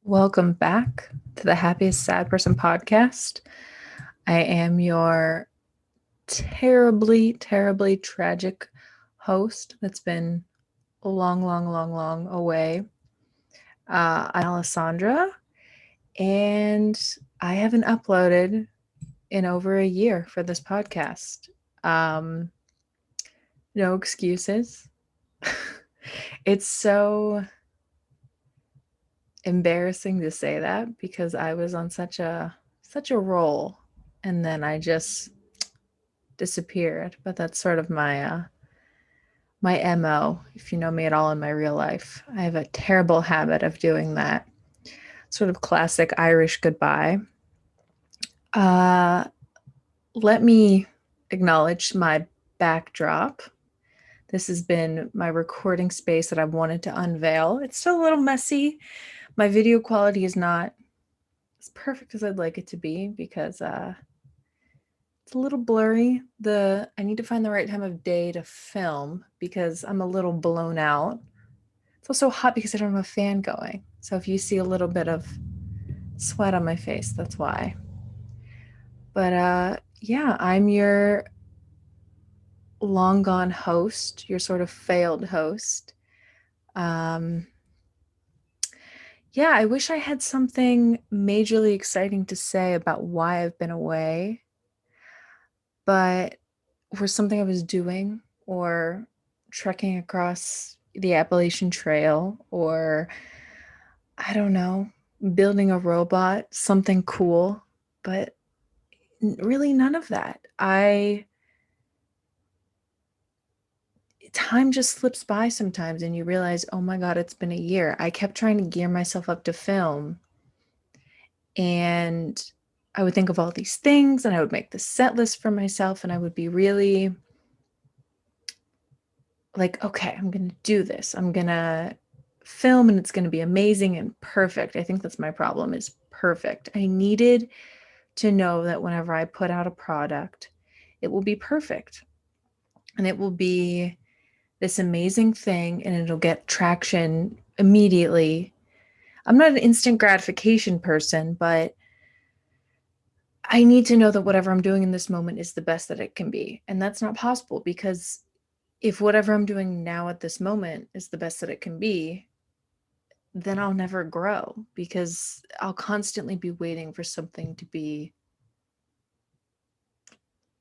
Welcome back to the Happiest Sad Person podcast. I am your terribly, terribly tragic host that's been long, long, long, long away. I'm Alessandra, and I haven't uploaded in over a year for this podcast. Um, no excuses. It's so embarrassing to say that because I was on such a roll and then I just disappeared. But that's sort of my MO, if you know me at all in my real life. I have a terrible habit of doing that. Sort of classic Irish goodbye. Uh Let me acknowledge my backdrop. This has been my recording space that I've wanted to unveil. It's still a little messy. My video quality is not as perfect as I'd like it to be because it's a little blurry. I need to find the right time of day to film because I'm a little blown out. It's also hot because I don't have a fan going. So if you see a little bit of sweat on my face, that's why. But yeah, I'm your long gone host, your sort of failed host. Um yeah, I wish I had something majorly exciting to say about why I've been away, but for something I was doing or trekking across the Appalachian Trail or I don't know, building a robot, something cool, but really none of that. I Time just slips by sometimes and you realize, "Oh my God, it's been a year." I kept trying to gear myself up to film and I would think of all these things and I would make the set list for myself and I would be really like, okay, I'm going to do this. I'm going to film and it's going to be amazing and perfect. I think that's my problem is perfect. I needed to know that whenever I put out a product, it will be perfect and it will be this amazing thing and it'll get traction immediately. I'm not an instant gratification person, but I need to know that whatever I'm doing in this moment is the best that it can be. And that's not possible because if whatever I'm doing now at this moment is the best that it can be, then I'll never grow because I'll constantly be waiting for something to be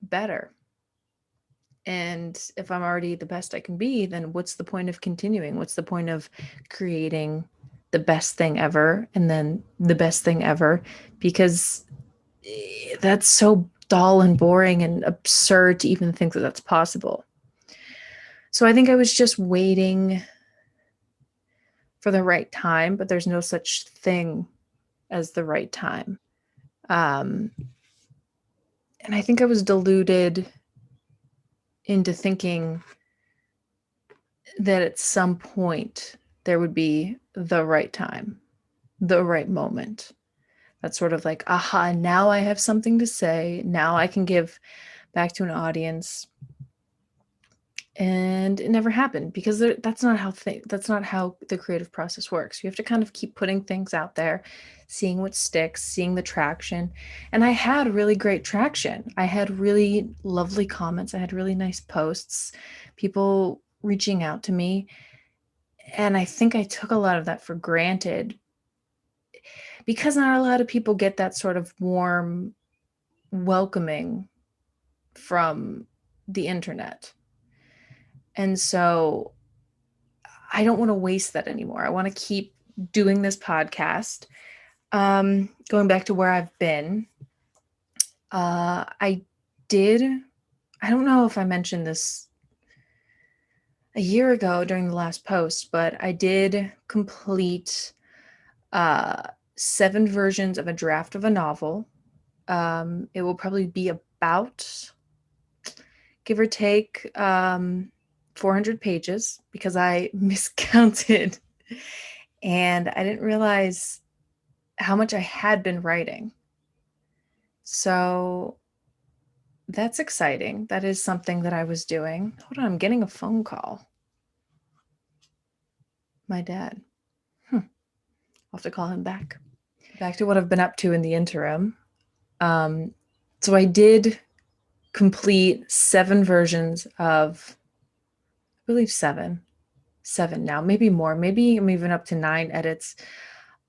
better. And if I'm already the best I can be, then what's the point of continuing? What's the point of creating the best thing ever and then the best thing ever? Because that's so dull and boring and absurd to even think that that's possible. So I think I was just waiting for the right time, but there's no such thing as the right time. Um, and I think I was deluded into thinking that at some point there would be the right time, the right moment. That's sort of like, aha, now I have something to say. Now I can give back to an audience. And it never happened because that's not how the creative process works. You have to kind of keep putting things out there, seeing what sticks, seeing the traction. And I had really great traction. I had really lovely comments. I had really nice posts, people reaching out to me. And I think I took a lot of that for granted because not a lot of people get that sort of warm welcoming from the internet. And so I don't want to waste that anymore. I want to keep doing this podcast. Going back to where I've been, I did, I don't know if I mentioned this a year ago during the last post, but I did complete uh, 7 versions of a draft of a novel. It will probably be about, give or take, 400 pages because I miscounted and I didn't realize how much I had been writing. So that's exciting. That is something that I was doing. Hold on, I'm getting a phone call. My dad. Hmm. I'll have to call him back. Back to what I've been up to in the interim. So I did complete 7 versions of, I believe 7 now, maybe more. Maybe I'm even up to 9 edits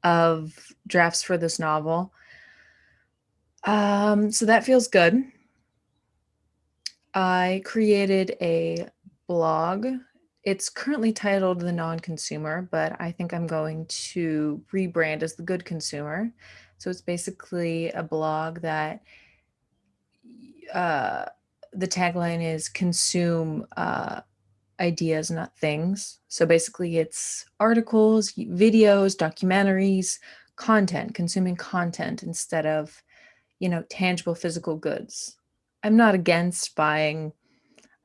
of drafts for this novel. So that feels good. I created a blog. It's currently titled The Nonconsumer, but I think I'm going to rebrand as The Good Consumer. So it's basically a blog that uh, the tagline is consume ideas, not things. So basically, it's articles, videos, documentaries, content, consuming content instead of, tangible physical goods. I'm not against buying,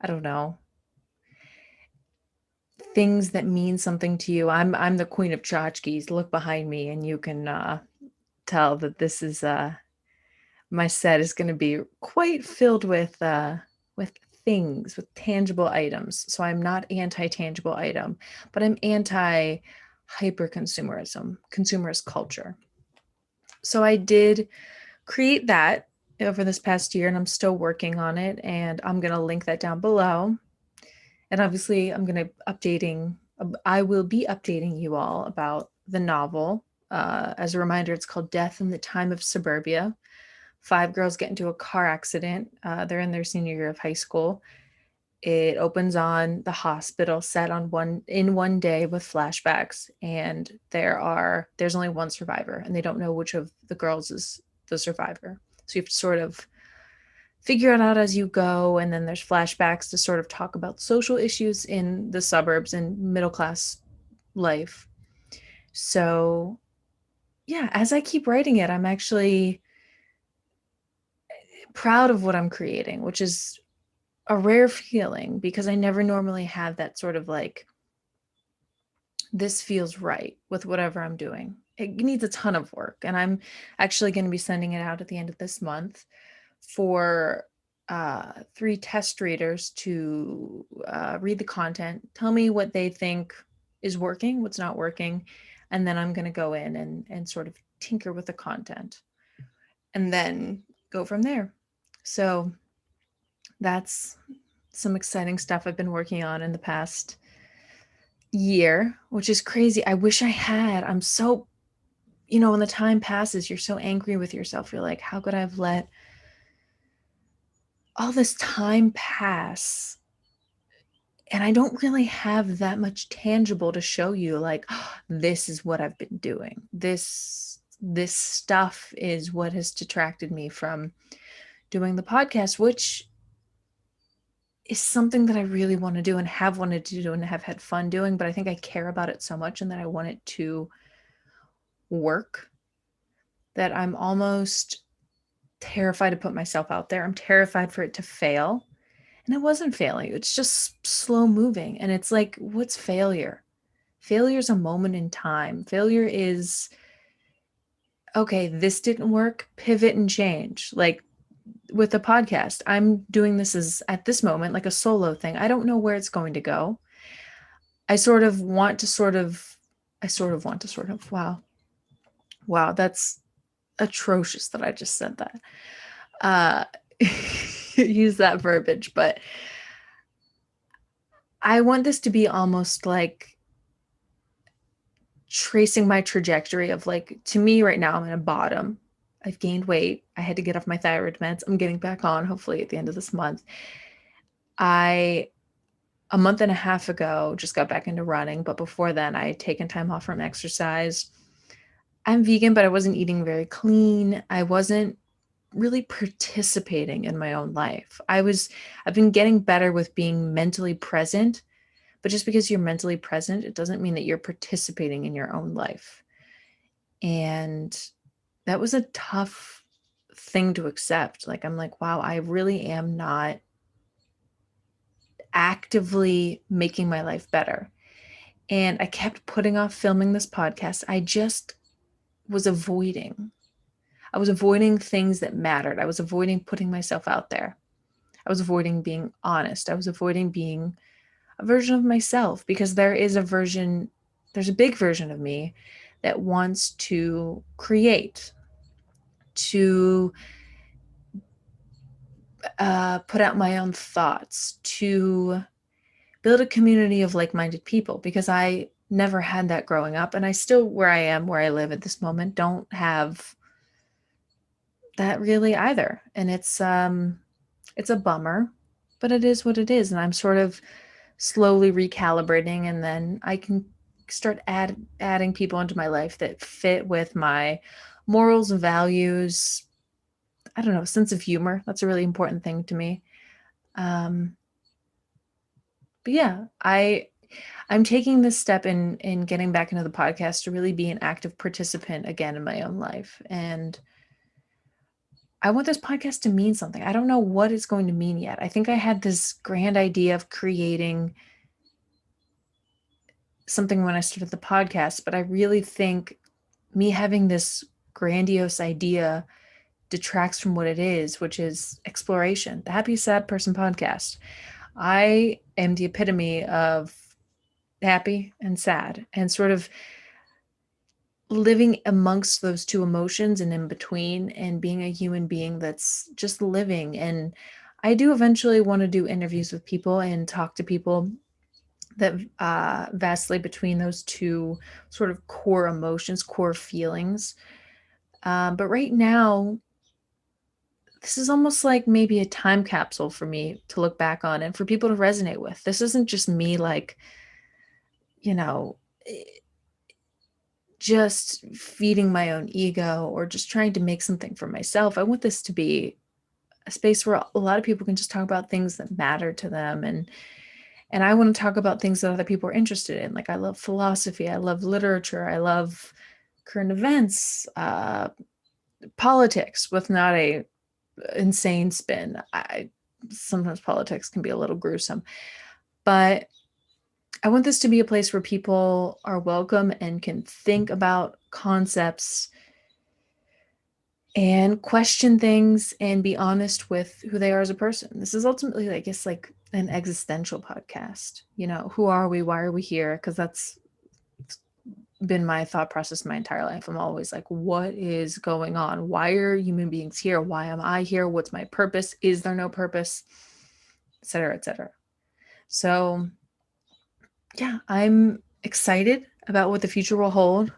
I don't know, things that mean something to you. I'm the queen of tchotchkes. Look behind me, and you can tell that this is my set is going to be quite filled with things, with tangible items. So I'm not anti-tangible item, but I'm anti hyper consumerism, consumerist culture. So I did create that over this past year, and I'm still working on it, and I'm going to link that down below. And obviously I will be updating you all about the novel. As a reminder, it's called Death in the Time of Suburbia. 5 girls get into a car accident. They're in their senior year of high school. It opens on the hospital set on one day with flashbacks, and there's only one survivor, and they don't know which of the girls is the survivor. So you have to sort of figure it out as you go, and then there's flashbacks to sort of talk about social issues in the suburbs and middle class life. So yeah, as I keep writing it, I'm actually proud of what I'm creating, which is a rare feeling because I never normally have that sort of like, this feels right with whatever I'm doing. It needs a ton of work. And I'm actually going to be sending it out at the end of this month for 3 test readers to read the content, tell me what they think is working, what's not working. And then I'm going to go in and sort of tinker with the content and then go from there. So that's some exciting stuff I've been working on in the past year, which is crazy. I wish I had. I'm so, when the time passes, you're so angry with yourself. You're like, how could I have let all this time pass? And I don't really have that much tangible to show you, like, oh, this is what I've been doing. This stuff is what has detracted me from doing the podcast, which is something that I really want to do and have wanted to do and have had fun doing, but I think I care about it so much and that I want it to work that I'm almost terrified to put myself out there. I'm terrified for it to fail. And it wasn't failing. It's just slow moving. And it's like, what's failure? Failure is a moment in time. Failure is, okay, this didn't work, pivot and change. Like with the podcast, I'm doing this as at this moment, like a solo thing. I don't know where it's going to go. I sort of want to wow. Wow, that's atrocious that I just said that. Use that verbiage, but I want this to be almost like tracing my trajectory of, like, to me right now, I'm in a bottom. I've gained weight. I had to get off my thyroid meds. I'm getting back on, hopefully at the end of this month. A month and a half ago, just got back into running, but before then, I had taken time off from exercise. I'm vegan, but I wasn't eating very clean. I wasn't really participating in my own life. I've been getting better with being mentally present, but just because you're mentally present, it doesn't mean that you're participating in your own life. And that was a tough thing to accept. Like, I'm like, wow, I really am not actively making my life better. And I kept putting off filming this podcast. I just was avoiding. I was avoiding things that mattered. I was avoiding putting myself out there. I was avoiding being honest. I was avoiding being a version of myself because there's a big version of me that wants to create, to put out my own thoughts, to build a community of like-minded people, because I never had that growing up. And I still, where I am, where I live at this moment, don't have that really either. And it's a bummer, but it is what it is. And I'm sort of slowly recalibrating, and then I can start adding people into my life that fit with my morals and values. I don't know, sense of humor. That's a really important thing to me. Um, but yeah, I'm taking this step in getting back into the podcast to really be an active participant again in my own life. And I want this podcast to mean something. I don't know what it's going to mean yet. I think I had this grand idea of creating something when I started the podcast, but I really think me having this grandiose idea detracts from what it is, which is exploration. The Happy Sad Person podcast. I am the epitome of happy and sad, and sort of living amongst those two emotions and in between, and being a human being that's just living. And I do eventually want to do interviews with people and talk to people that vastly between those two sort of core emotions, core feelings. But right now, this is almost like maybe a time capsule for me to look back on and for people to resonate with. This isn't just me, like, you know, just feeding my own ego or just trying to make something for myself. I want this to be a space where a lot of people can just talk about things that matter to them. And I want to talk about things that other people are interested in. Like, I love philosophy, I love literature, I love current events, politics with not a insane spin. Sometimes politics can be a little gruesome, but I want this to be a place where people are welcome and can think about concepts and question things and be honest with who they are as a person. This is ultimately, I guess, like an existential podcast. Who are we? Why are we here? Because that's been my thought process my entire life. I'm always like, what is going on? Why are human beings here? Why am I here? What's my purpose? Is there no purpose? Et cetera, et cetera. So yeah, I'm excited about what the future will hold.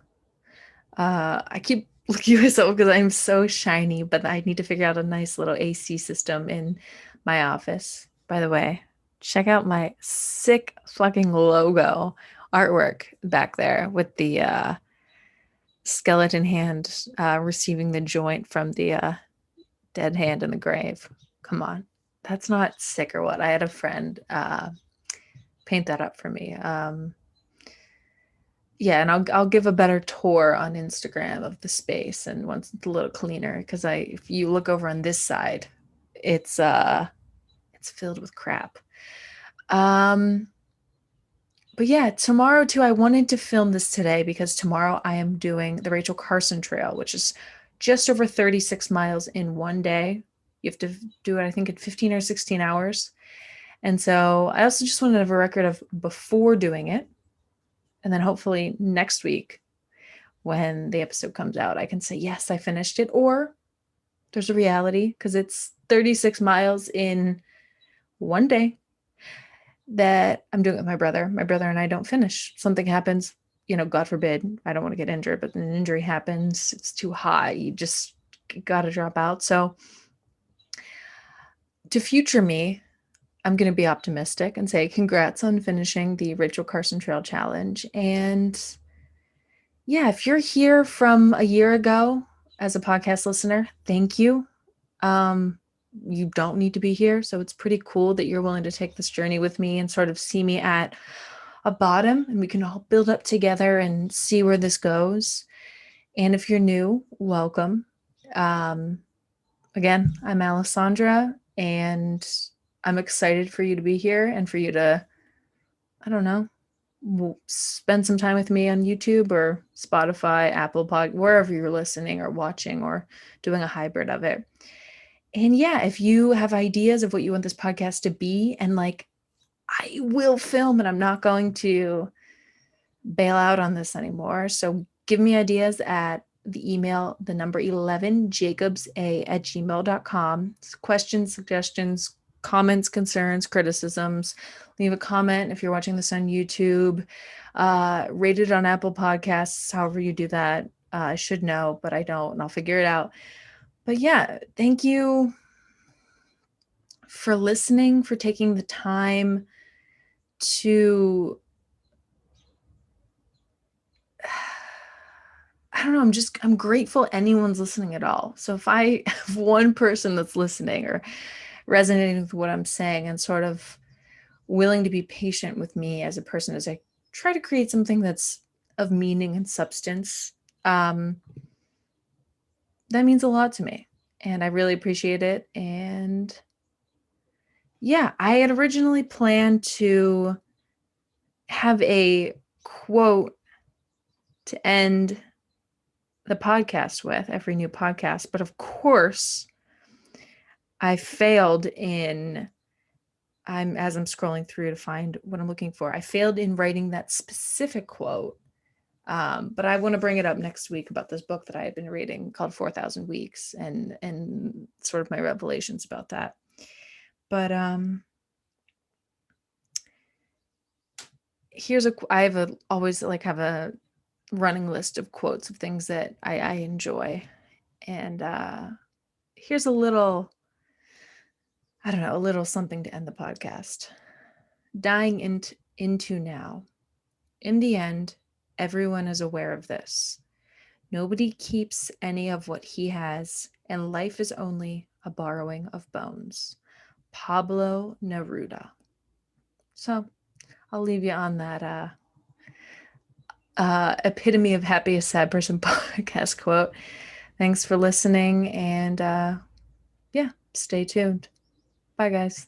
I keep looking at myself because I'm so shiny, but I need to figure out a nice little AC system in my office. By the way, check out my sick fucking logo artwork back there with the skeleton hand receiving the joint from the dead hand in the grave. Come on. That's not sick or what? I had a friend paint that up for me. Yeah, and I'll give a better tour on Instagram of the space, and once it's a little cleaner, because if you look over on this side, it's filled with crap. But yeah, tomorrow too, I wanted to film this today because tomorrow I am doing the Rachel Carson Trail, which is just over 36 miles in one day. You have to do it, I think, in 15 or 16 hours. And so I also just wanted to have a record of before doing it. And then hopefully next week, when the episode comes out, I can say, yes, I finished it. Or there's a reality, because it's 36 miles in one day, that I'm doing it with my brother. My brother and I don't finish. Something happens, God forbid, I don't want to get injured, but an injury happens. It's too high. You just got to drop out. So to future me, I'm going to be optimistic and say congrats on finishing the Rachel Carson Trail Challenge. And yeah, if you're here from a year ago as a podcast listener, thank you. You don't need to be here. So it's pretty cool that you're willing to take this journey with me and sort of see me at a bottom, and we can all build up together and see where this goes. And if you're new, welcome. Again, I'm Alessandra, and I'm excited for you to be here and for you to, I don't know, spend some time with me on YouTube or Spotify, Apple Pod, wherever you're listening or watching or doing a hybrid of it. And yeah, if you have ideas of what you want this podcast to be, and like, I will film, and I'm not going to bail out on this anymore. So Give me ideas at the email, the number 11, jacobsa@gmail.com. Questions, suggestions, comments, concerns, criticisms. Leave a comment if you're watching this on YouTube. Rate it on Apple Podcasts, however you do that. I should know, but I don't, and I'll figure it out. But yeah, thank you for listening, for taking the time to I don't know, I'm grateful anyone's listening at all. So if I have one person that's listening or resonating with what I'm saying and sort of willing to be patient with me as a person as I try to create something that's of meaning and substance, that means a lot to me. And I really appreciate it. And yeah, I had originally planned to have a quote to end the podcast with every new podcast. But of course, I failed in as I'm scrolling through to find what I'm looking for. I failed in writing that specific quote. But I want to bring it up next week about this book that I have been reading called 4,000 Weeks and sort of my revelations about that. But always like have a running list of quotes of things that I enjoy. And here's a little, I don't know, a little something to end the podcast. Dying into now. In the end, everyone is aware of this. Nobody keeps any of what he has, and life is only a borrowing of bones. Pablo Neruda. So I'll leave you on that epitome of happiest sad person podcast quote. Thanks for listening, and yeah, stay tuned. Bye, guys.